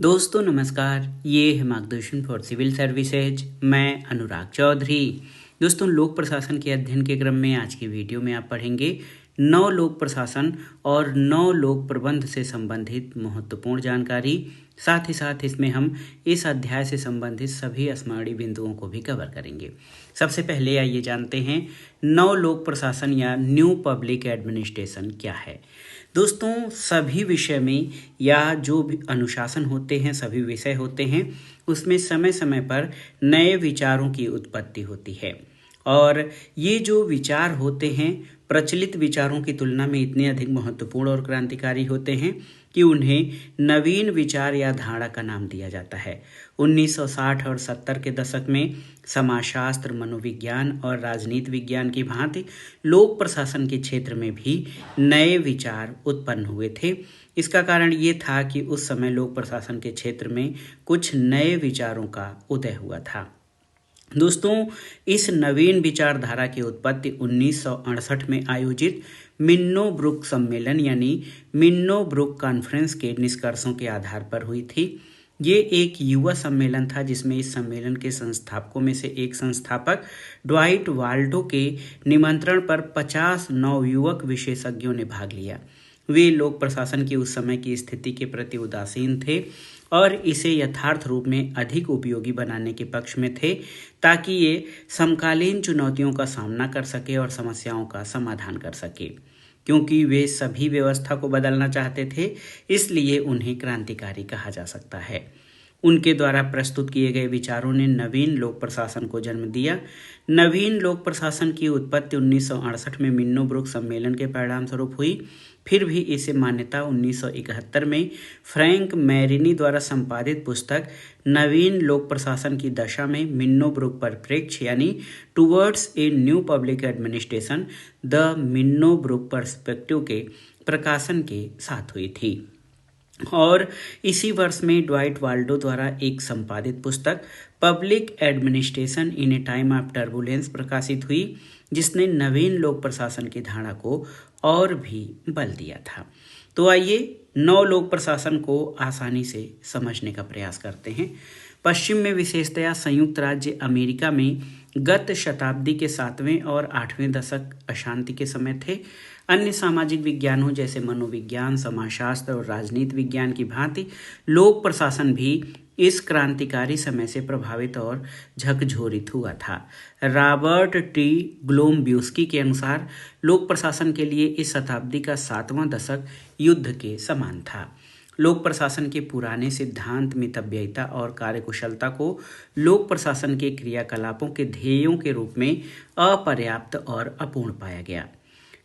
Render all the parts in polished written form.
दोस्तों नमस्कार, ये है मार्गदर्शन फॉर सिविल सर्विसेज। मैं अनुराग चौधरी। दोस्तों, लोक प्रशासन के अध्ययन के क्रम में आज की वीडियो में आप पढ़ेंगे 9 लोक प्रशासन और 9 लोक प्रबंध से संबंधित महत्वपूर्ण जानकारी। साथ ही साथ इसमें हम इस अध्याय से संबंधित सभी स्मरणीय बिंदुओं को भी कवर करेंगे। सबसे पहले आइए जानते हैं 9 लोक प्रशासन या न्यू पब्लिक एडमिनिस्ट्रेशन क्या है। दोस्तों, सभी विषय में या जो भी अनुशासन होते हैं, सभी विषय होते हैं, उसमें समय समय पर नए विचारों की उत्पत्ति होती है। और ये जो विचार होते हैं प्रचलित विचारों की तुलना में इतने अधिक महत्वपूर्ण और क्रांतिकारी होते हैं कि उन्हें नवीन विचार या धारणा का नाम दिया जाता है। 1960 और 70 के दशक में समाजशास्त्र, मनोविज्ञान और राजनीति विज्ञान की भांति लोक प्रशासन के क्षेत्र में भी नए विचार उत्पन्न हुए थे। इसका कारण ये था कि उस समय लोक प्रशासन के क्षेत्र में कुछ नए विचारों का उदय हुआ था। दोस्तों, इस नवीन विचारधारा की उत्पत्ति 1968 में आयोजित मिन्नो ब्रुक सम्मेलन यानी मिन्नो ब्रुक कॉन्फ्रेंस के निष्कर्षों के आधार पर हुई थी। ये एक युवा सम्मेलन था जिसमें इस सम्मेलन के संस्थापकों में से एक संस्थापक ड्वाइट वाल्डो के निमंत्रण पर 50 नवयुवक विशेषज्ञों ने भाग लिया। वे लोक प्रशासन की उस समय की स्थिति के प्रति उदासीन थे और इसे यथार्थ रूप में अधिक उपयोगी बनाने के पक्ष में थे ताकि ये समकालीन चुनौतियों का सामना कर सके और समस्याओं का समाधान कर सके। क्योंकि वे सभी व्यवस्था को बदलना चाहते थे, इसलिए उन्हें क्रांतिकारी कहा जा सकता है। उनके द्वारा प्रस्तुत किए गए विचारों ने नवीन लोक प्रशासन को जन्म दिया। नवीन लोक प्रशासन की उत्पत्ति 1968 में मिन्नो ब्रुक सम्मेलन के परिणाम स्वरूप हुई। फिर भी इसे मान्यता 1971 में फ्रैंक मैरिनी द्वारा संपादित पुस्तक नवीन लोक प्रशासन की दशा में मिन्नो ब्रुक परिप्रेक्ष्य यानी towards a new public administration the Minnowbrook perspective के प्रकाशन के साथ हुई थी। और इसी वर्ष में ड्वाइट वाल्डो द्वारा एक संपादित पुस्तक public administration in A time of turbulence प्रकाशित हुई, जिसने नवीन लोक प्रशासन की धारणा को और भी बल दिया था। तो आइए 9 लोक प्रशासन को आसानी से समझने का प्रयास करते हैं। पश्चिम में विशेषतया संयुक्त राज्य अमेरिका में गत शताब्दी के 7वें और 8वें दशक अशांति के समय थे। अन्य सामाजिक विज्ञानों जैसे मनोविज्ञान, समाजशास्त्र और राजनीति विज्ञान की भांति लोक प्रशासन भी इस क्रांतिकारी समय से प्रभावित और झकझोरित हुआ था। रॉबर्ट टी ग्लोम्ब्यूस्की के अनुसार लोक प्रशासन के लिए इस शताब्दी का 7वां दशक युद्ध के समान था। लोक प्रशासन के पुराने सिद्धांत मितव्ययिता और कार्यकुशलता को लोक प्रशासन के क्रियाकलापों के ध्येयों के रूप में अपर्याप्त और अपूर्ण पाया गया।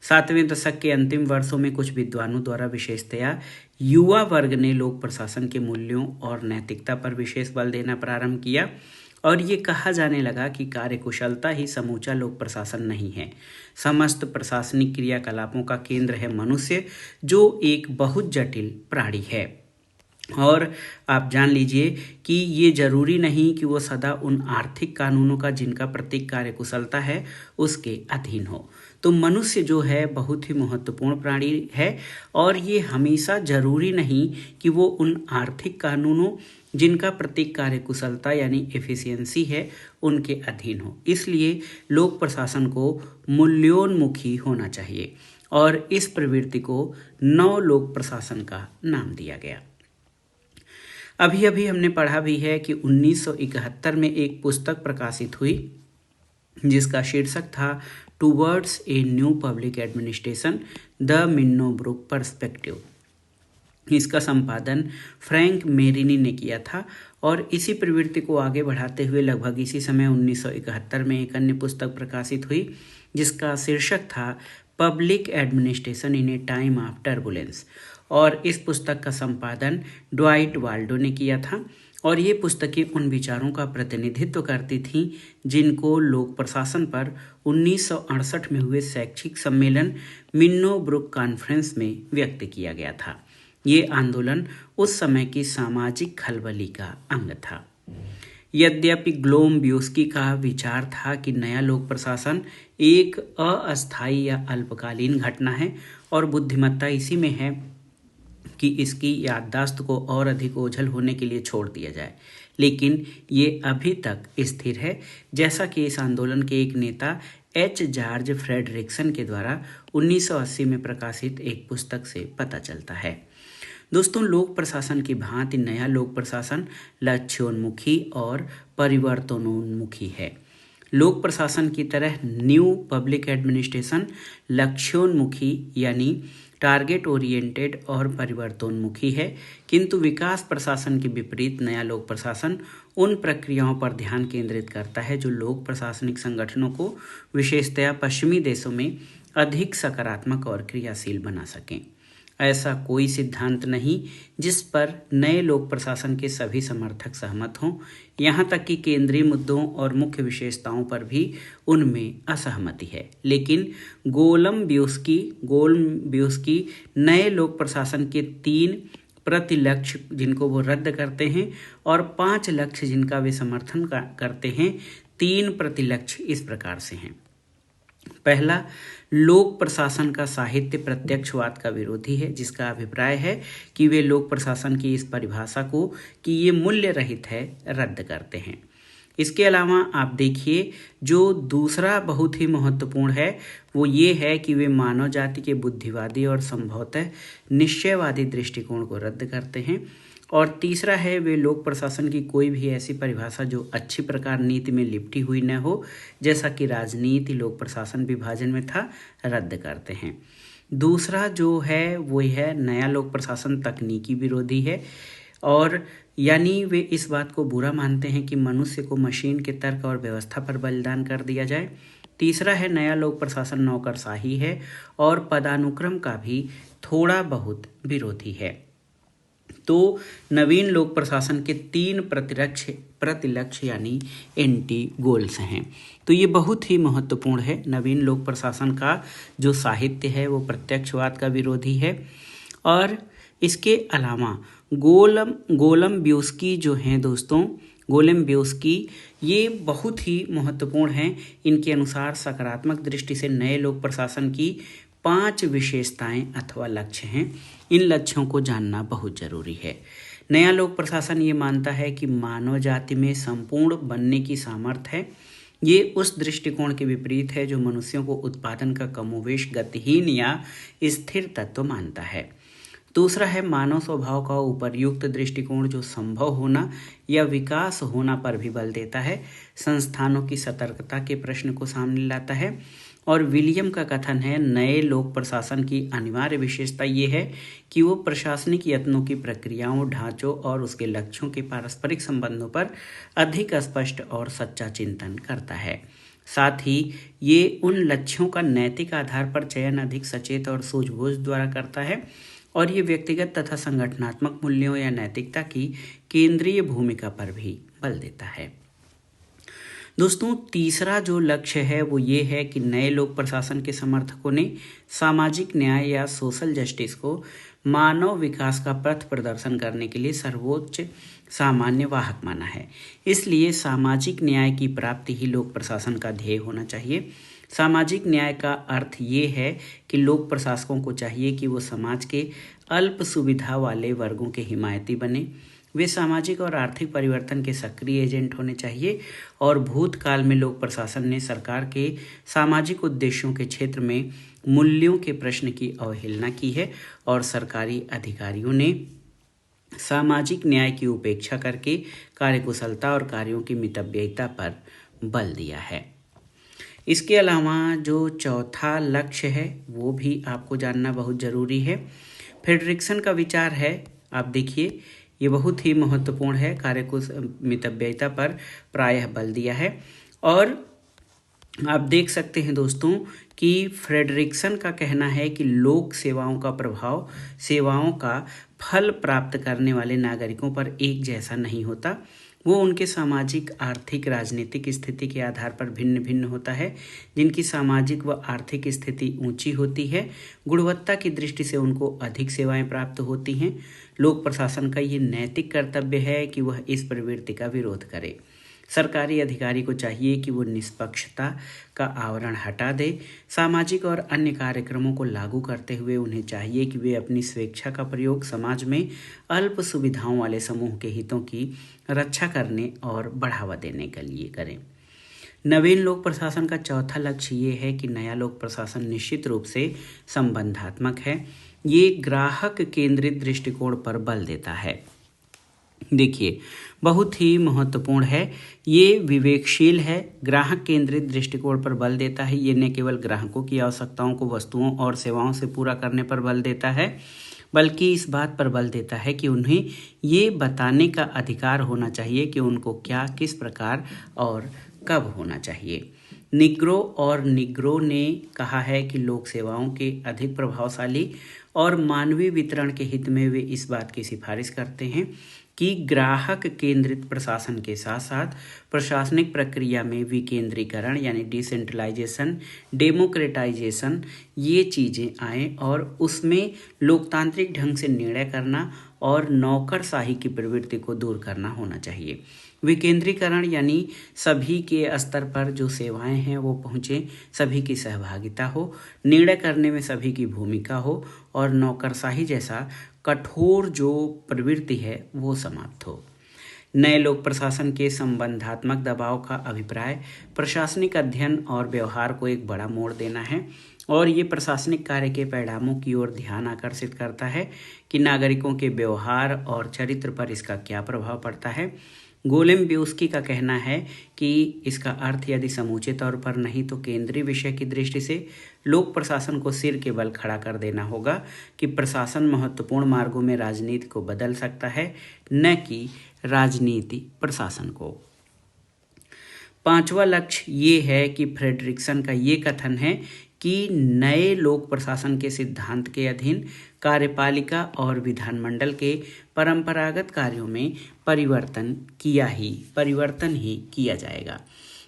7वें दशक के अंतिम वर्षों में कुछ विद्वानों द्वारा विशेषतया युवा वर्ग ने लोक प्रशासन के मूल्यों और नैतिकता पर विशेष बल देना प्रारंभ किया और ये कहा जाने लगा कि कार्यकुशलता ही समूचा लोक प्रशासन नहीं है। समस्त प्रशासनिक क्रियाकलापों का केंद्र है मनुष्य, जो एक बहुत जटिल प्राणी है। और आप जान लीजिए कि ये जरूरी नहीं कि वो सदा उन आर्थिक कानूनों का जिनका प्रतीक कार्यकुशलता है उसके अधीन हो। तो मनुष्य जो है बहुत ही महत्वपूर्ण प्राणी है और ये हमेशा जरूरी नहीं कि वो उन आर्थिक कानूनों जिनका प्रतीक कार्यकुशलता यानी एफिशिएंसी है उनके अधीन हो। इसलिए लोक प्रशासन को मूल्योन्मुखी होना चाहिए और इस प्रवृत्ति को 9 लोक प्रशासन का नाम दिया गया। अभी अभी हमने पढ़ा भी है कि 1971 में एक पुस्तक प्रकाशित हुई जिसका शीर्षक था towards a new public administration the Minnowbrook perspective. इसका संपादन फ्रैंक मैरिनी ने किया था और इसी प्रवृत्ति को आगे बढ़ाते हुए लगभग इसी समय 1971 में एक अन्य पुस्तक प्रकाशित हुई जिसका शीर्षक था public administration in A time of turbulence. और इस पुस्तक का संपादन ड्वाइट वाल्डो ने किया था और ये पुस्तकें उन विचारों का प्रतिनिधित्व करती थीं जिनको लोक प्रशासन पर 1968 में हुए शैक्षिक सम्मेलन मिन्नो ब्रुक कॉन्फ्रेंस में व्यक्त किया गया था। ये आंदोलन उस समय की सामाजिक खलबली का अंग था। यद्यपि ग्लोम्ब्यूस्की का विचार था कि नया लोक प्रशासन एक अस्थायी या अल्पकालीन घटना है और बुद्धिमत्ता इसी में है कि इसकी याददाश्त को और अधिक ओझल होने के लिए छोड़ दिया जाए, लेकिन ये अभी तक स्थिर है, जैसा कि इस आंदोलन के एक नेता एच जॉर्ज फ्रेडरिक्सन के द्वारा 1980 में प्रकाशित एक पुस्तक से पता चलता है। दोस्तों, लोक प्रशासन की भांति नया लोक प्रशासन लक्ष्योन्मुखी और परिवर्तनोन्मुखी है। लोक प्रशासन की तरह न्यू पब्लिक एडमिनिस्ट्रेशन लक्ष्योन्मुखी यानी टारगेट ओरिएंटेड और परिवर्तनोन्मुखी है, किंतु विकास प्रशासन के विपरीत नया लोक प्रशासन उन प्रक्रियाओं पर ध्यान केंद्रित करता है जो लोक प्रशासनिक संगठनों को विशेषतया पश्चिमी देशों में अधिक सकारात्मक और क्रियाशील बना सकें। ऐसा कोई सिद्धांत नहीं जिस पर नए लोक प्रशासन के सभी समर्थक सहमत हों, यहाँ तक कि केंद्रीय मुद्दों और मुख्य विशेषताओं पर भी उनमें असहमति है। लेकिन गोलम्बियोस्की नए लोक प्रशासन के 3 प्रतिलक्ष्य जिनको वो रद्द करते हैं और 5 लक्ष्य जिनका वे समर्थन करते हैं। 3 प्रतिलक्ष्य इस प्रकार से हैं। पहला, लोक प्रशासन का साहित्य प्रत्यक्षवाद का विरोधी है, जिसका अभिप्राय है कि वे लोक प्रशासन की इस परिभाषा को कि ये मूल्य रहित है रद्द करते हैं। इसके अलावा आप देखिए, जो दूसरा बहुत ही महत्वपूर्ण है वो ये है कि वे मानव जाति के बुद्धिवादी और संभवतः निश्चयवादी दृष्टिकोण को रद्द करते हैं। और तीसरा है, वे लोक प्रशासन की कोई भी ऐसी परिभाषा जो अच्छी प्रकार नीति में लिपटी हुई न हो, जैसा कि राजनीति लोक प्रशासन विभाजन में था, रद्द करते हैं। दूसरा जो है वो है नया लोक प्रशासन तकनीकी विरोधी है, और यानी वे इस बात को बुरा मानते हैं कि मनुष्य को मशीन के तर्क और व्यवस्था पर बलिदान कर दिया जाए। तीसरा है, नया लोक प्रशासन नौकरशाही है और पदानुक्रम का भी थोड़ा बहुत विरोधी है। तो नवीन लोक प्रशासन के 3 प्रतिलक्ष्य यानी एंटी गोल्स हैं। तो ये बहुत ही महत्वपूर्ण है। नवीन लोक प्रशासन का जो साहित्य है वो प्रत्यक्षवाद का विरोधी है। और इसके अलावा गोलम्बियोस्की जो हैं दोस्तों, गोलम्बियोस्की ये बहुत ही महत्वपूर्ण हैं। इनके अनुसार सकारात्मक दृष्टि से नए लोक प्रशासन की 5 विशेषताएं अथवा लक्ष्य हैं। इन लक्ष्यों को जानना बहुत जरूरी है। नया लोक प्रशासन ये मानता है कि मानव जाति में संपूर्ण बनने की सामर्थ्य है। ये उस दृष्टिकोण के विपरीत है जो मनुष्यों को उत्पादन का कमोवेश गतिहीन या स्थिर तत्व मानता है। दूसरा है, मानव स्वभाव का उपर्युक्त दृष्टिकोण जो संभव होना या विकास होना पर भी बल देता है, संस्थानों की सतर्कता के प्रश्न को सामने लाता है। और विलियम का कथन है, नए लोक प्रशासन की अनिवार्य विशेषता ये है कि वो प्रशासनिक यत्नों की प्रक्रियाओं, ढांचों और उसके लक्ष्यों के पारस्परिक संबंधों पर अधिक स्पष्ट और सच्चा चिंतन करता है। साथ ही ये उन लक्ष्यों का नैतिक आधार पर चयन अधिक सचेत और सूझबूझ द्वारा करता है, और ये व्यक्तिगत तथा संगठनात्मक मूल्यों या नैतिकता की केंद्रीय भूमिका पर भी बल देता है। दोस्तों, तीसरा जो लक्ष्य है वो ये है कि नए लोक प्रशासन के समर्थकों ने सामाजिक न्याय या सोशल जस्टिस को मानव विकास का पथ प्रदर्शन करने के लिए सर्वोच्च सामान्य वाहक माना है। इसलिए सामाजिक न्याय की प्राप्ति ही लोक प्रशासन का ध्येय होना चाहिए। सामाजिक न्याय का अर्थ ये है कि लोक प्रशासकों को चाहिए कि वो समाज के अल्प सुविधा वाले वर्गों के हिमायती बने। वे सामाजिक और आर्थिक परिवर्तन के सक्रिय एजेंट होने चाहिए। और भूतकाल में लोक प्रशासन ने सरकार के सामाजिक उद्देश्यों के क्षेत्र में मूल्यों के प्रश्न की अवहेलना की है, और सरकारी अधिकारियों ने सामाजिक न्याय की उपेक्षा करके कार्यकुशलता और कार्यों की मितव्ययिता पर बल दिया है। इसके अलावा जो चौथा लक्ष्य है वो भी आपको जानना बहुत ज़रूरी है। फ्रेडरिक्सन का विचार है, आप देखिए, ये बहुत ही महत्वपूर्ण है। मितव्ययिता पर प्रायः बल दिया है। और आप देख सकते हैं दोस्तों कि फ्रेडरिक्सन का कहना है कि लोक सेवाओं का प्रभाव सेवाओं का फल प्राप्त करने वाले नागरिकों पर एक जैसा नहीं होता। वो उनके सामाजिक, आर्थिक, राजनीतिक स्थिति के आधार पर भिन्न भिन्न होता है। जिनकी सामाजिक व आर्थिक स्थिति ऊंची होती है, गुणवत्ता की दृष्टि से उनको अधिक सेवाएं प्राप्त होती हैं। लोक प्रशासन का ये नैतिक कर्तव्य है कि वह इस प्रवृत्ति का विरोध करे। सरकारी अधिकारी को चाहिए कि वो निष्पक्षता का आवरण हटा दे। सामाजिक और अन्य कार्यक्रमों को लागू करते हुए उन्हें चाहिए कि वे अपनी स्वेच्छा का प्रयोग समाज में अल्प सुविधाओं वाले समूह के हितों की रक्षा करने और बढ़ावा देने के लिए करें। नवीन लोक प्रशासन का चौथा लक्ष्य ये है कि नया लोक प्रशासन निश्चित रूप से संबंधात्मक है। ये ग्राहक केंद्रित दृष्टिकोण पर बल देता है। देखिए, बहुत ही महत्वपूर्ण है, ये विवेकशील है, ग्राहक केंद्रित दृष्टिकोण पर बल देता है। ये न केवल ग्राहकों की आवश्यकताओं को वस्तुओं और सेवाओं से पूरा करने पर बल देता है, बल्कि इस बात पर बल देता है कि उन्हें ये बताने का अधिकार होना चाहिए कि उनको क्या, किस प्रकार और कब होना चाहिए। निग्रो ने कहा है कि लोक सेवाओं के अधिक प्रभावशाली और मानवीय वितरण के हित में वे इस बात की सिफारिश करते हैं कि ग्राहक केंद्रित प्रशासन के साथ साथ प्रशासनिक प्रक्रिया में विकेंद्रीकरण यानी डिसेंट्रलाइजेशन, डेमोक्रेटाइजेशन ये चीज़ें आएँ और उसमें लोकतांत्रिक ढंग से निर्णय करना और नौकरशाही की प्रवृत्ति को दूर करना होना चाहिए। विकेंद्रीकरण यानी सभी के स्तर पर जो सेवाएं हैं वो पहुँचे, सभी की सहभागिता हो, निर्णय करने में सभी की भूमिका हो और नौकरशाही जैसा कठोर जो प्रवृत्ति है वो समाप्त हो। नए लोक प्रशासन के संबंधात्मक दबाव का अभिप्राय प्रशासनिक अध्ययन और व्यवहार को एक बड़ा मोड़ देना है और ये प्रशासनिक कार्य के परिणामों की ओर ध्यान आकर्षित करता है कि नागरिकों के व्यवहार और चरित्र पर इसका क्या प्रभाव पड़ता है। गोलेम्बियोस्की का कहना है कि इसका अर्थ यदि समूचे तौर पर नहीं तो केंद्रीय विषय की दृष्टि से लोक प्रशासन को सिर के बल खड़ा कर देना होगा कि प्रशासन महत्वपूर्ण मार्गों में राजनीति को बदल सकता है, न कि राजनीति प्रशासन को। पांचवा लक्ष्य ये है कि फ्रेडरिक्सन का ये कथन है कि नए लोक प्रशासन के सिद्धांत के अधीन कार्यपालिका और विधानमंडल के परंपरागत कार्यों में परिवर्तन ही किया जाएगा।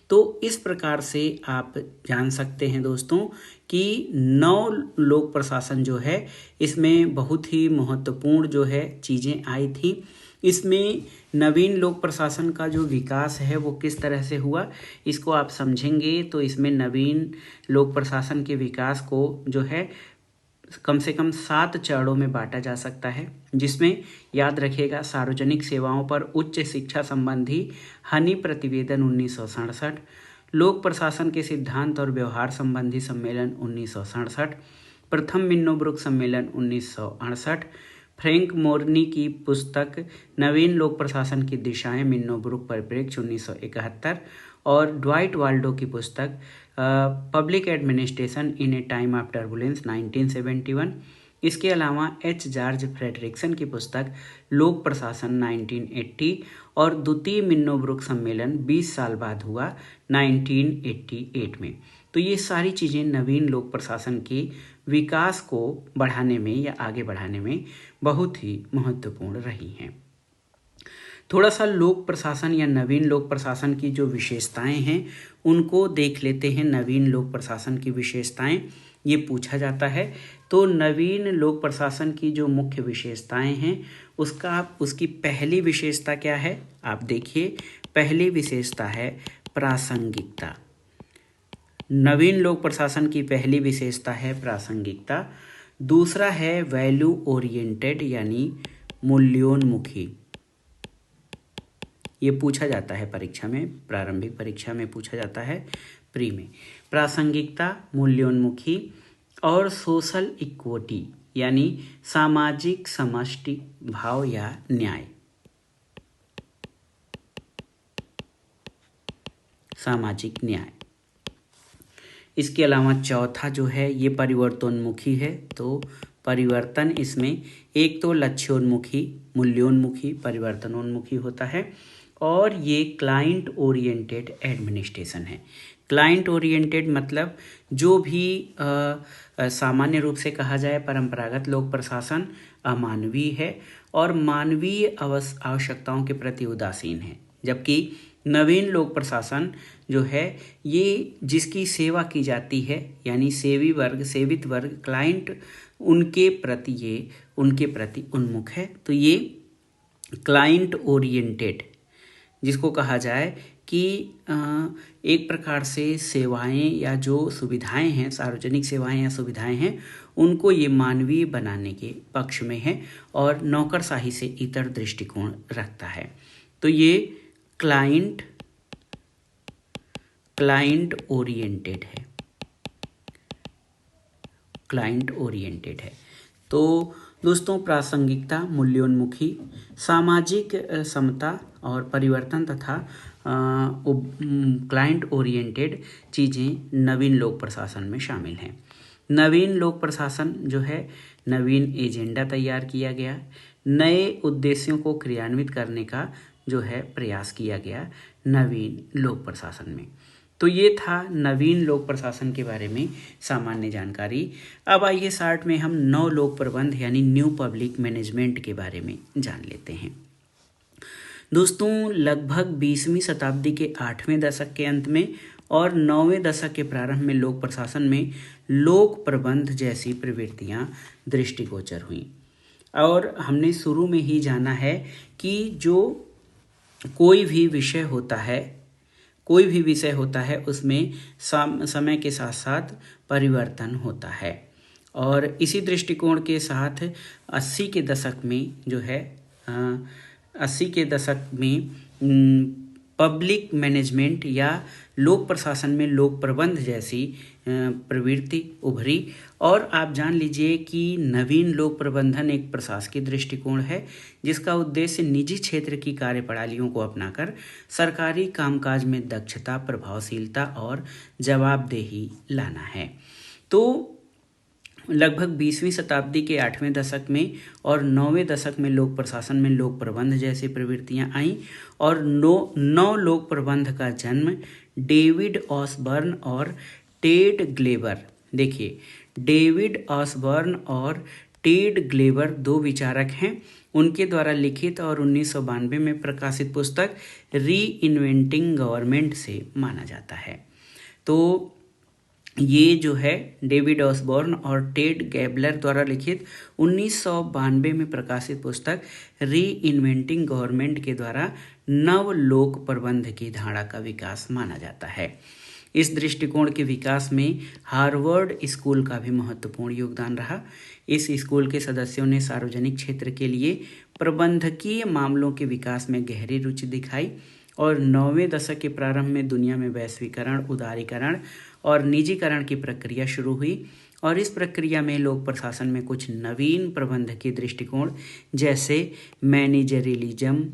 तो इस प्रकार से आप जान सकते हैं दोस्तों कि नौ लोक प्रशासन जो है इसमें बहुत ही महत्वपूर्ण जो है चीज़ें आई थी। इसमें नवीन लोक प्रशासन का जो विकास है वो किस तरह से हुआ इसको आप समझेंगे तो इसमें नवीन लोक प्रशासन के विकास को जो है कम से कम 7 चरणों में बांटा जा सकता है, जिसमें याद रखिएगा सार्वजनिक सेवाओं पर उच्च शिक्षा संबंधी हनी प्रतिवेदन 1967, लोक प्रशासन के सिद्धांत और व्यवहार संबंधी सम्मेलन 1967, प्रथम मिन्नोब्रुक सम्मेलन 1968, फ्रैंक मोर्नी की पुस्तक नवीन लोक प्रशासन की दिशाएं मिन्नोब्रुक परिप्रेक्ष्य 1971 और ड्वाइट वाल्डो की पुस्तक public administration in A time of turbulence 1971। इसके अलावा एच जॉर्ज फ्रेडरिक्सन की पुस्तक लोक प्रशासन 1980 और द्वितीय मिन्नोब्रुक सम्मेलन 20 साल बाद हुआ 1988 में। तो ये सारी चीज़ें नवीन लोक प्रशासन के विकास को बढ़ाने में या आगे बढ़ाने में बहुत ही महत्वपूर्ण रही हैं। थोड़ा सा लोक प्रशासन या नवीन लोक प्रशासन की जो विशेषताएं हैं उनको देख लेते हैं। नवीन लोक प्रशासन की विशेषताएं ये पूछा जाता है, तो नवीन लोक प्रशासन की जो मुख्य विशेषताएं हैं उसकी पहली विशेषता क्या है आप देखिए। पहली विशेषता है प्रासंगिकता। नवीन लोक प्रशासन की पहली विशेषता है प्रासंगिकता। दूसरा है वैल्यू ओरिएंटेड यानी मूल्योन्मुखी। ये पूछा जाता है परीक्षा में, प्रारंभिक परीक्षा में पूछा जाता है प्री में। प्रासंगिकता, मूल्योन्मुखी और सोशल इक्विटी यानी सामाजिक समष्टि भाव या न्याय। सामाजिक न्याय। इसके अलावा चौथा जो है ये परिवर्तनोन्मुखी है। तो परिवर्तन इसमें एक तो लक्ष्योन्मुखी, मूल्योन्मुखी, परिवर्तनोन्मुखी होता है और ये क्लाइंट ओरिएंटेड एडमिनिस्ट्रेशन है। क्लाइंट ओरिएंटेड मतलब जो भी सामान्य रूप से कहा जाए परंपरागत लोक प्रशासन अमानवीय है और मानवीय आवश्यकताओं के प्रति उदासीन है, जबकि नवीन लोक प्रशासन जो है ये जिसकी सेवा की जाती है यानी सेवित वर्ग क्लाइंट उनके प्रति उन्मुख है। तो ये क्लाइंट ओरिएंटेड जिसको कहा जाए कि एक प्रकार से सेवाएं या जो सुविधाएं हैं, सार्वजनिक सेवाएं या सुविधाएं हैं, उनको ये मानवीय बनाने के पक्ष में है और नौकरशाही से इतर दृष्टिकोण रखता है। तो ये क्लाइंट ओरिएंटेड है, क्लाइंट ओरिएंटेड है। तो दोस्तों, प्रासंगिकता, मूल्योन्मुखी, सामाजिक समता और परिवर्तन तथा क्लाइंट ओरिएंटेड चीज़ें नवीन लोक प्रशासन में शामिल हैं। नवीन लोक प्रशासन जो है, नवीन एजेंडा तैयार किया गया, नए उद्देश्यों को क्रियान्वित करने का जो है प्रयास किया गया नवीन लोक प्रशासन में। तो ये था नवीन लोक प्रशासन के बारे में सामान्य जानकारी। अब आइए शार्ट में हम नव लोक प्रबंध यानी न्यू पब्लिक मैनेजमेंट के बारे में जान लेते हैं। दोस्तों, लगभग 20वीं शताब्दी के 8वें दशक के अंत में और 9वें दशक के प्रारंभ में लोक प्रशासन में लोक प्रबंध जैसी प्रवृत्तियां दृष्टिगोचर हुई। और हमने शुरू में ही जाना है कि जो कोई भी विषय होता है उसमें समय के साथ साथ परिवर्तन होता है। और इसी दृष्टिकोण के साथ 80 के दशक में जो है 80 के दशक में पब्लिक मैनेजमेंट या लोक प्रशासन में लोक प्रबंध जैसी प्रवृत्ति उभरी। और आप जान लीजिए कि नवीन लोक प्रबंधन एक प्रशासकीय दृष्टिकोण है जिसका उद्देश्य निजी क्षेत्र की कार्यप्रणालियों को अपनाकर सरकारी कामकाज में दक्षता, प्रभावशीलता और जवाबदेही लाना है। तो लगभग 20वीं शताब्दी के 8वें दशक में और 9वें दशक में लोक प्रशासन में लोक प्रबंध जैसी प्रवृत्तियां आईं और नौ लोक प्रबंध का जन्म डेविड ऑसबर्न और टेड ग्लेबर, देखिए डेविड ऑसबर्न और टेड ग्लेबर 2 विचारक हैं, उनके द्वारा लिखित और 1992 में प्रकाशित पुस्तक री इन्वेंटिंग गवर्नमेंट से माना जाता है। तो ये जो है डेविड ऑसबॉर्न और टेड गैबलर द्वारा लिखित 1992 में प्रकाशित पुस्तक री इन्वेंटिंग गवर्नमेंट के द्वारा नव लोक प्रबंध की धारणा का विकास माना जाता है। इस दृष्टिकोण के विकास में हार्वर्ड स्कूल का भी महत्वपूर्ण योगदान रहा। इस स्कूल के सदस्यों ने सार्वजनिक क्षेत्र के लिए प्रबंधकीय मामलों के विकास में गहरी रुचि दिखाई और 9वें दशक के प्रारंभ में दुनिया में वैश्वीकरण, उदारीकरण और निजीकरण की प्रक्रिया शुरू हुई और इस प्रक्रिया में लोक प्रशासन में कुछ नवीन प्रबंधकीय दृष्टिकोण जैसे मैनेजरियलिज्म,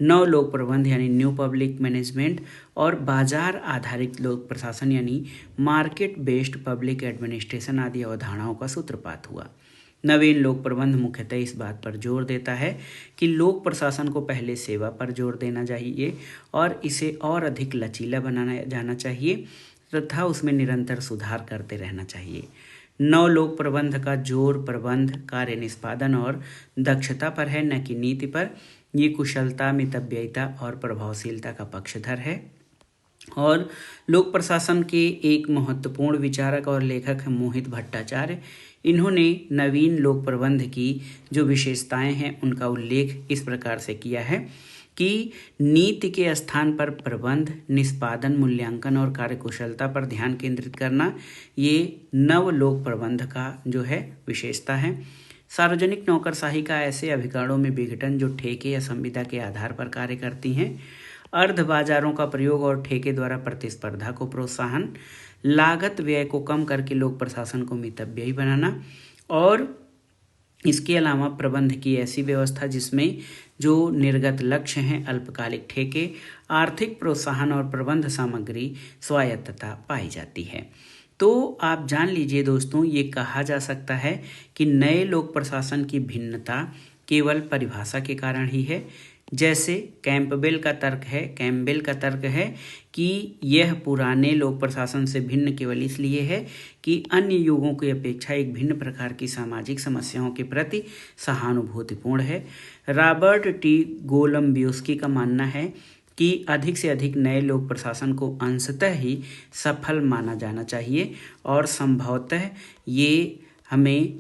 नव लोक प्रबंध यानी न्यू पब्लिक मैनेजमेंट और बाजार आधारित लोक प्रशासन यानी मार्केट बेस्ड पब्लिक एडमिनिस्ट्रेशन आदि अवधारणाओं का सूत्रपात हुआ। नवीन लोक प्रबंध मुख्यतः इस बात पर जोर देता है कि लोक प्रशासन को पहले सेवा पर जोर देना चाहिए और इसे और अधिक लचीला बनाना जाना चाहिए तथा उसमें निरंतर सुधार करते रहना चाहिए। नव लोक प्रबंध का जोर प्रबंध, कार्य निष्पादन और दक्षता पर है, न कि नीति पर। ये कुशलता, मितव्ययिता और प्रभावशीलता का पक्षधर है। और लोक प्रशासन के एक महत्वपूर्ण विचारक और लेखक हैं मोहित भट्टाचार्य। इन्होंने नवीन लोक प्रबंध की जो विशेषताएं हैं उनका उल्लेख इस प्रकार से किया है कि नीति के स्थान पर प्रबंध, निष्पादन, मूल्यांकन और कार्यकुशलता पर ध्यान केंद्रित करना ये नव लोक प्रबंध का जो है विशेषता है। सार्वजनिक नौकरशाही का ऐसे अभिकरणों में विघटन जो ठेके या संविदा के आधार पर कार्य करती हैं, अर्ध बाजारों का प्रयोग और ठेके द्वारा प्रतिस्पर्धा को प्रोत्साहन, लागत व्यय को कम करके लोक प्रशासन को मितव्ययी बनाना और इसके अलावा प्रबंध की ऐसी व्यवस्था जिसमें जो निर्गत लक्ष्य हैं, अल्पकालिक ठेके, आर्थिक प्रोत्साहन और प्रबंध सामग्री स्वायत्तता पाई जाती है। तो आप जान लीजिए दोस्तों, ये कहा जा सकता है कि नए लोक प्रशासन की भिन्नता केवल परिभाषा के कारण ही है। जैसे कैम्पबेल का तर्क है कि यह पुराने लोक प्रशासन से भिन्न केवल इसलिए है कि अन्य युगों की अपेक्षा एक भिन्न प्रकार की सामाजिक समस्याओं के प्रति सहानुभूतिपूर्ण है। रॉबर्ट टी गोलम्बियोस्की का मानना है कि अधिक से अधिक नए लोक प्रशासन को अंशतः ही सफल माना जाना चाहिए और संभवतः ये हमें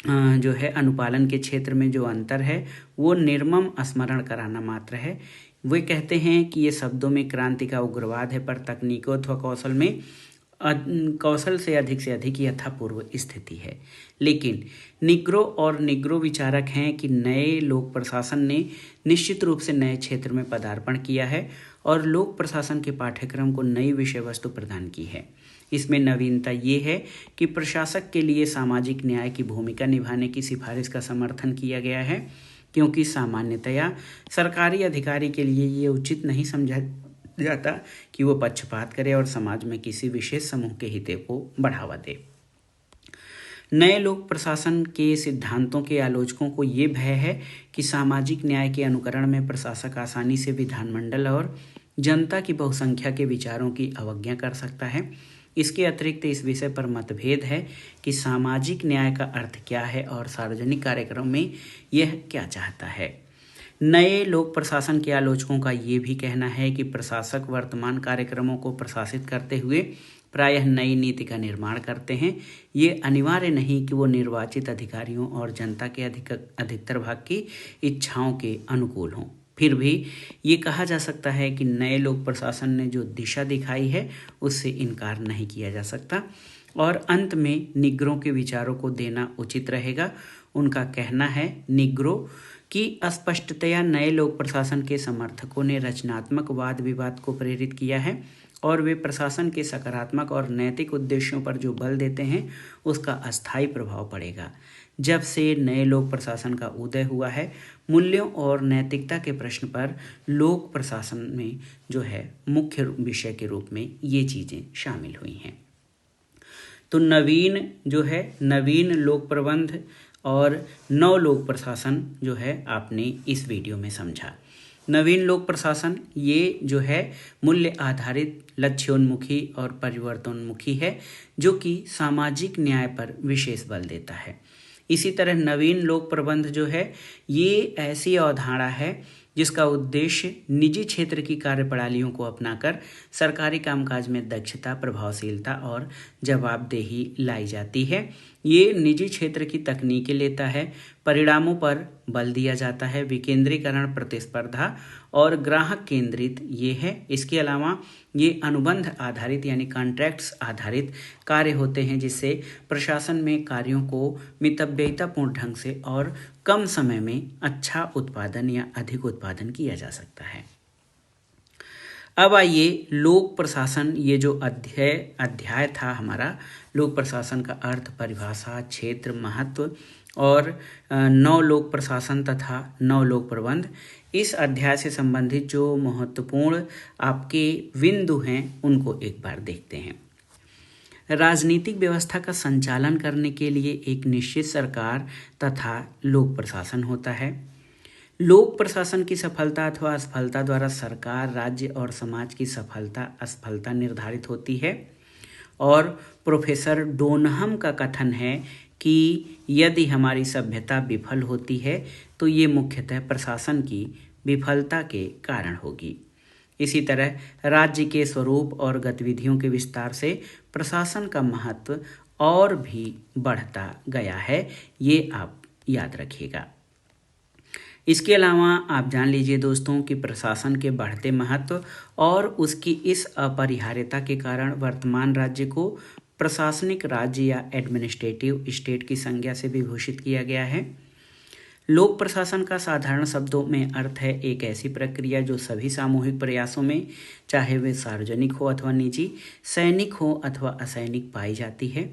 जो है अनुपालन के क्षेत्र में जो अंतर है वो निर्मम स्मरण कराना मात्र है। वे कहते हैं कि ये शब्दों में क्रांति का उग्रवाद है, पर तकनीकों अथवा कौशल से अधिक यथापूर्व स्थिति है। लेकिन निग्रो और निग्रो विचारक हैं कि नए लोक प्रशासन ने निश्चित रूप से नए क्षेत्र में पदार्पण किया है और लोक प्रशासन के पाठ्यक्रम को नई विषय वस्तु प्रदान की है। इसमें नवीनता ये है कि प्रशासक के लिए सामाजिक न्याय की भूमिका निभाने की सिफारिश का समर्थन किया गया है, क्योंकि सामान्यतया सरकारी अधिकारी के लिए ये उचित नहीं समझा जाता कि वो पक्षपात करे और समाज में किसी विशेष समूह के हितों को बढ़ावा दे। नए लोक प्रशासन के सिद्धांतों के आलोचकों को ये भय है कि सामाजिक न्याय के अनुकरण में प्रशासक आसानी से विधानमंडल और जनता की बहुसंख्या के विचारों की अवज्ञा कर सकता है। इसके अतिरिक्त इस विषय पर मतभेद है कि सामाजिक न्याय का अर्थ क्या है और सार्वजनिक कार्यक्रम में यह क्या चाहता है। नए लोक प्रशासन के आलोचकों का ये भी कहना है कि प्रशासक वर्तमान कार्यक्रमों को प्रशासित करते हुए प्रायः नई नीति का निर्माण करते हैं। ये अनिवार्य नहीं कि वो निर्वाचित अधिकारियों और जनता के अधिकतर भाग की इच्छाओं के अनुकूल हों। फिर भी ये कहा जा सकता है कि नए लोक प्रशासन ने जो दिशा दिखाई है उससे इनकार नहीं किया जा सकता। और अंत में निग्रो के विचारों को देना उचित रहेगा। उनका कहना है निग्रो कि स्पष्टतया नए लोक प्रशासन के समर्थकों ने रचनात्मक वाद विवाद को प्रेरित किया है और वे प्रशासन के सकारात्मक और नैतिक उद्देश्यों पर जो बल देते हैं उसका अस्थायी प्रभाव पड़ेगा। जब से नए लोक प्रशासन का उदय हुआ है, मूल्यों और नैतिकता के प्रश्न पर लोक प्रशासन में जो है मुख्य विषय के रूप में ये चीज़ें शामिल हुई हैं। तो नवीन लोक प्रबंध और नव लोक प्रशासन जो है आपने इस वीडियो में समझा। नवीन लोक प्रशासन ये जो है मूल्य आधारित, लक्ष्योन्मुखी और परिवर्तनोन्मुखी है, जो कि सामाजिक न्याय पर विशेष बल देता है। इसी तरह नवीन लोक प्रबंध जो है ये ऐसी अवधारणा है जिसका उद्देश्य निजी क्षेत्र की कार्यप्रणालियों को अपनाकर सरकारी कामकाज में दक्षता, प्रभावशीलता और जवाबदेही लाई जाती है। ये निजी क्षेत्र की तकनीकें लेता है, परिणामों पर बल दिया जाता है, विकेंद्रीकरण, प्रतिस्पर्धा और ग्राहक केंद्रित ये है। इसके अलावा ये अनुबंध आधारित यानी कॉन्ट्रैक्ट्स आधारित कार्य होते हैं, जिससे प्रशासन में कार्यों को मितव्ययितापूर्ण ढंग से और कम समय में अच्छा उत्पादन या अधिक उत्पादन किया जा सकता है। अब आइए लोक प्रशासन, ये जो अध्याय था हमारा लोक प्रशासन का अर्थ, परिभाषा, क्षेत्र, महत्व और नव लोक प्रशासन तथा नव लोक प्रबंध, इस अध्याय से संबंधित जो महत्वपूर्ण आपके बिंदु हैं उनको एक बार देखते हैं। राजनीतिक व्यवस्था का संचालन करने के लिए एक निश्चित सरकार तथा लोक प्रशासन होता है। लोक प्रशासन की सफलता अथवा असफलता द्वारा सरकार, राज्य और समाज की सफलता असफलता निर्धारित होती है। और प्रोफेसर डोनहम का कथन है कि यदि हमारी सभ्यता विफल होती है तो ये मुख्यतः प्रशासन की विफलता के कारण होगी। इसी तरह राज्य के स्वरूप और गतिविधियों के विस्तार से प्रशासन का महत्व और भी बढ़ता गया है, ये आप याद रखिएगा। इसके अलावा आप जान लीजिए दोस्तों कि प्रशासन के बढ़ते महत्व और उसकी इस अपरिहार्यता के कारण वर्तमान राज्य को प्रशासनिक राज्य या एडमिनिस्ट्रेटिव स्टेट की संज्ञा से विभूषित किया गया है। लोक प्रशासन का साधारण शब्दों में अर्थ है एक ऐसी प्रक्रिया जो सभी सामूहिक प्रयासों में, चाहे वे सार्वजनिक हो अथवा निजी, सैनिक हो अथवा असैनिक, पाई जाती है।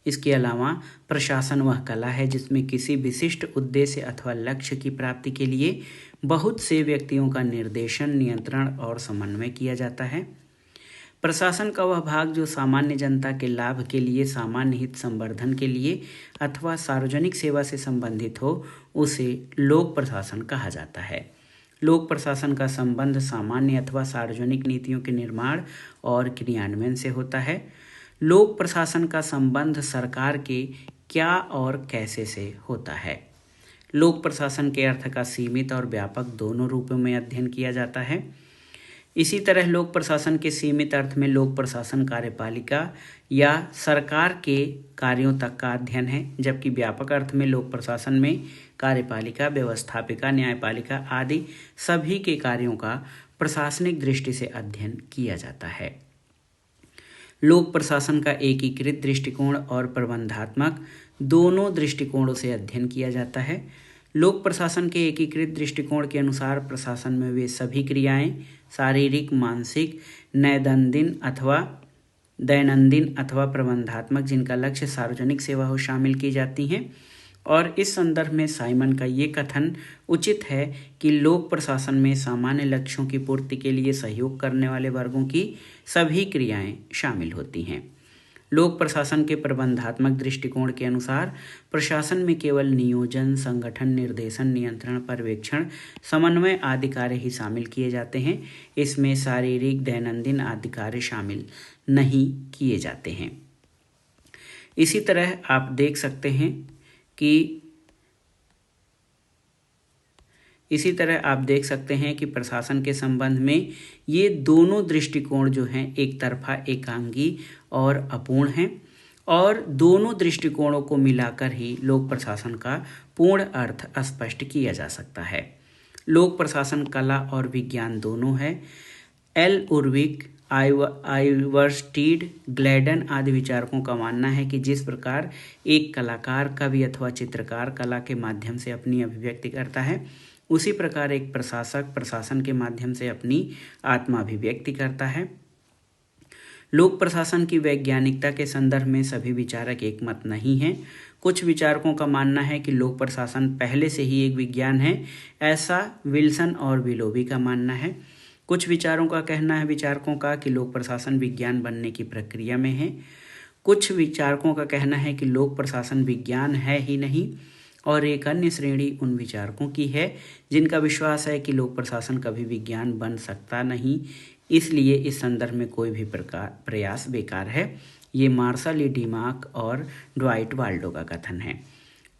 इसके अलावा प्रशासन वह कला है जिसमें किसी विशिष्ट उद्देश्य अथवा लक्ष्य की प्राप्ति के लिए बहुत से व्यक्तियों का निर्देशन, नियंत्रण और समन्वय किया जाता है। प्रशासन का वह भाग जो सामान्य जनता के लाभ के लिए, सामान्य हित संवर्धन के लिए अथवा सार्वजनिक सेवा से संबंधित हो, उसे लोक प्रशासन कहा जाता है। लोक प्रशासन का संबंध सामान्य अथवा सार्वजनिक नीतियों के निर्माण और क्रियान्वयन से होता है। लोक प्रशासन का संबंध सरकार के क्या और कैसे से होता है। लोक प्रशासन के अर्थ का सीमित और व्यापक दोनों रूपों में अध्ययन किया जाता है। इसी तरह लोक प्रशासन के सीमित अर्थ में लोक प्रशासन कार्यपालिका या सरकार के कार्यों तक का अध्ययन है, जबकि व्यापक अर्थ में लोक प्रशासन में कार्यपालिका, व्यवस्थापिका, न्यायपालिका आदि सभी के कार्यों का प्रशासनिक दृष्टि से अध्ययन किया जाता है। लोक प्रशासन का एकीकृत दृष्टिकोण और प्रबंधात्मक दोनों दृष्टिकोणों से अध्ययन किया जाता है। लोक प्रशासन के एकीकृत दृष्टिकोण के अनुसार प्रशासन में वे सभी क्रियाएं शारीरिक, मानसिक, दैनंदिन अथवा प्रबंधात्मक जिनका लक्ष्य सार्वजनिक सेवा हो शामिल की जाती हैं। और इस संदर्भ में साइमन का ये कथन उचित है कि लोक प्रशासन में सामान्य लक्ष्यों की पूर्ति के लिए सहयोग करने वाले वर्गों की सभी क्रियाएं शामिल होती हैं। लोक प्रशासन के प्रबंधात्मक दृष्टिकोण के अनुसार प्रशासन में केवल नियोजन, संगठन, निर्देशन, नियंत्रण, पर्यवेक्षण, समन्वय आदि कार्य ही शामिल किए जाते हैं। इसमें शारीरिक, दैनंदिन आदि कार्य शामिल नहीं किए जाते हैं। इसी तरह आप देख सकते हैं कि प्रशासन के संबंध में ये दोनों दृष्टिकोण जो हैं एक तरफा, एकांगी और अपूर्ण हैं, और दोनों दृष्टिकोणों को मिलाकर ही लोक प्रशासन का पूर्ण अर्थ स्पष्ट किया जा सकता है। लोक प्रशासन कला और विज्ञान दोनों है। एल उर्विक, आइवर्स्टीड, ग्लैडन आदि विचारकों का मानना है कि जिस प्रकार एक कलाकार, कवि अथवा चित्रकार कला के माध्यम से अपनी अभिव्यक्ति करता है, उसी प्रकार एक प्रशासक प्रशासन के माध्यम से अपनी आत्माभिव्यक्ति करता है। लोक प्रशासन की वैज्ञानिकता के संदर्भ में सभी विचारक एक मत नहीं हैं। कुछ विचारकों का मानना है कि लोक प्रशासन पहले से ही एक विज्ञान है, ऐसा विल्सन और विलोबी का मानना है। कुछ विचारकों का कि लोक प्रशासन विज्ञान बनने की प्रक्रिया में है। कुछ विचारकों का कहना है कि लोक प्रशासन विज्ञान है ही नहीं। और एक अन्य श्रेणी उन विचारकों की है जिनका विश्वास है कि लोक प्रशासन कभी विज्ञान बन सकता नहीं, इसलिए इस संदर्भ में कोई भी प्रयास बेकार है। ये मार्शल ई डिमाक और ड्वाइट वाल्डो का कथन है।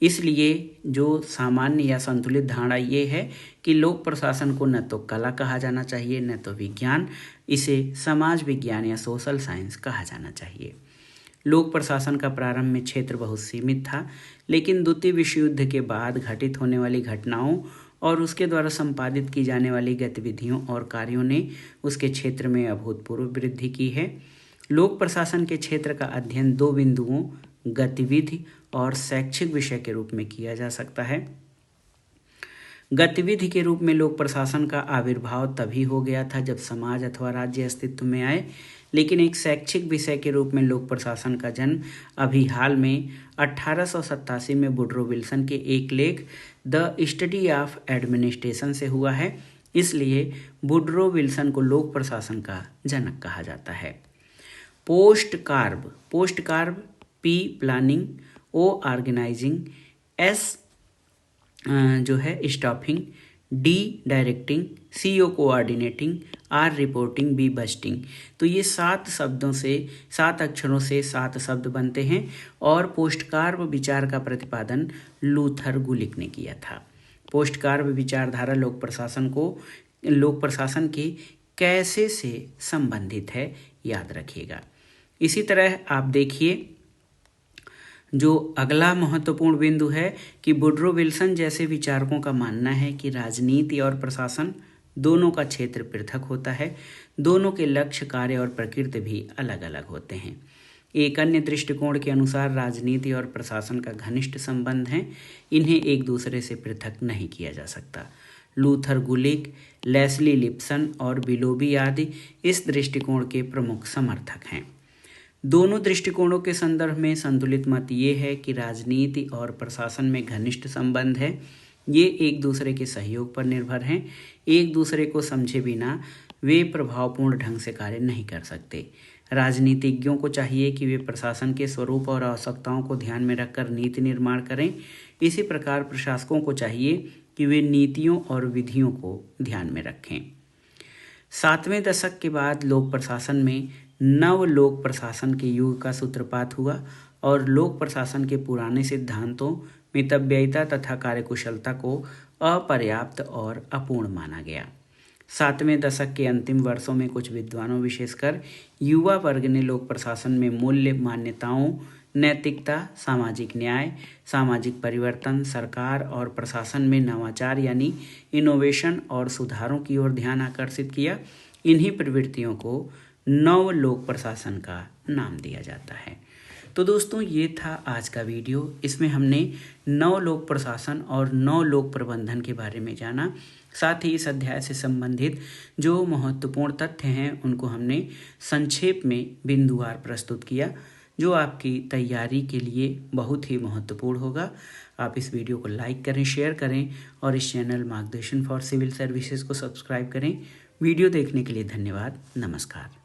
इसलिए जो सामान्य या संतुलित धारणा ये है कि लोक प्रशासन को न तो कला कहा जाना चाहिए, न तो विज्ञान, इसे समाज विज्ञान या सोशल साइंस कहा जाना चाहिए। लोक प्रशासन का प्रारंभ में क्षेत्र बहुत सीमित था, लेकिन द्वितीय विश्व युद्ध के बाद घटित होने वाली घटनाओं और उसके द्वारा संपादित की जाने वाली गतिविधियों और कार्यों ने उसके क्षेत्र में अभूतपूर्व वृद्धि की है। लोक प्रशासन के क्षेत्र का अध्ययन दो बिंदुओं, गतिविधि और शैक्षिक विषय के रूप में किया जा सकता है। गतिविधि के रूप में लोक प्रशासन का आविर्भाव तभी हो गया था जब समाज अथवा राज्य अस्तित्व में आए, लेकिन एक शैक्षिक विषय के रूप में लोक प्रशासन का जन्म अभी हाल में 1887 में वुडरो विल्सन के एक लेख द स्टडी ऑफ एडमिनिस्ट्रेशन से हुआ है। इसलिए वुडरो विल्सन को लोक प्रशासन का जनक कहा जाता है। POSDCORB P planning, O organizing, S जो है staffing, D directing, C O coordinating, R reporting, B budgeting. तो ये 7 अक्षरों से 7 शब्द बनते हैं और पोस्टकार्ब विचार का प्रतिपादन लूथर गुलिक ने किया था। पोस्टकार्ब विचारधारा लोक प्रशासन के कैसे से संबंधित है, याद रखिएगा। इसी तरह आप देखिए जो अगला महत्वपूर्ण बिंदु है कि वुडरो विल्सन जैसे विचारकों का मानना है कि राजनीति और प्रशासन दोनों का क्षेत्र पृथक होता है, दोनों के लक्ष्य, कार्य और प्रकृति भी अलग अलग होते हैं। एक अन्य दृष्टिकोण के अनुसार राजनीति और प्रशासन का घनिष्ठ संबंध है, इन्हें एक दूसरे से पृथक नहीं किया जा सकता। लूथर गुलिक, लेस्ली लिप्सन और विलोबी आदि इस दृष्टिकोण के प्रमुख समर्थक हैं। दोनों दृष्टिकोणों के संदर्भ में संतुलित मत ये है कि राजनीति और प्रशासन में घनिष्ठ संबंध है, ये एक दूसरे के सहयोग पर निर्भर हैं। एक दूसरे को समझे बिना वे प्रभावपूर्ण ढंग से कार्य नहीं कर सकते। राजनीतिज्ञों को चाहिए कि वे प्रशासन के स्वरूप और आवश्यकताओं को ध्यान में रखकर नीति निर्माण करें। इसी प्रकार प्रशासकों को चाहिए कि वे नीतियों और विधियों को ध्यान में रखें। 7वें दशक के बाद लोक प्रशासन में नव लोक प्रशासन के युग का सूत्रपात हुआ और लोक प्रशासन के पुराने सिद्धांतों, मितव्ययिता तथा कार्यकुशलता को अपर्याप्त और अपूर्ण माना गया। 7वें दशक के अंतिम वर्षों में कुछ विद्वानों विशेषकर युवा वर्ग ने लोक प्रशासन में मूल्य मान्यताओं, नैतिकता, सामाजिक न्याय, सामाजिक परिवर्तन, सरकार और प्रशासन में नवाचार यानी इनोवेशन और सुधारों की ओर ध्यान आकर्षित किया। इन्हीं प्रवृत्तियों को नव लोक प्रशासन का नाम दिया जाता है। तो दोस्तों ये था आज का वीडियो। इसमें हमने नव लोक प्रशासन और नव लोक प्रबंधन के बारे में जाना। साथ ही इस अध्याय से संबंधित जो महत्वपूर्ण तथ्य हैं उनको हमने संक्षेप में बिंदुवार प्रस्तुत किया, जो आपकी तैयारी के लिए बहुत ही महत्वपूर्ण होगा। आप इस वीडियो को लाइक करें, शेयर करें और इस चैनल मार्गदर्शन फॉर सिविल सर्विसेज को सब्सक्राइब करें। वीडियो देखने के लिए धन्यवाद। नमस्कार।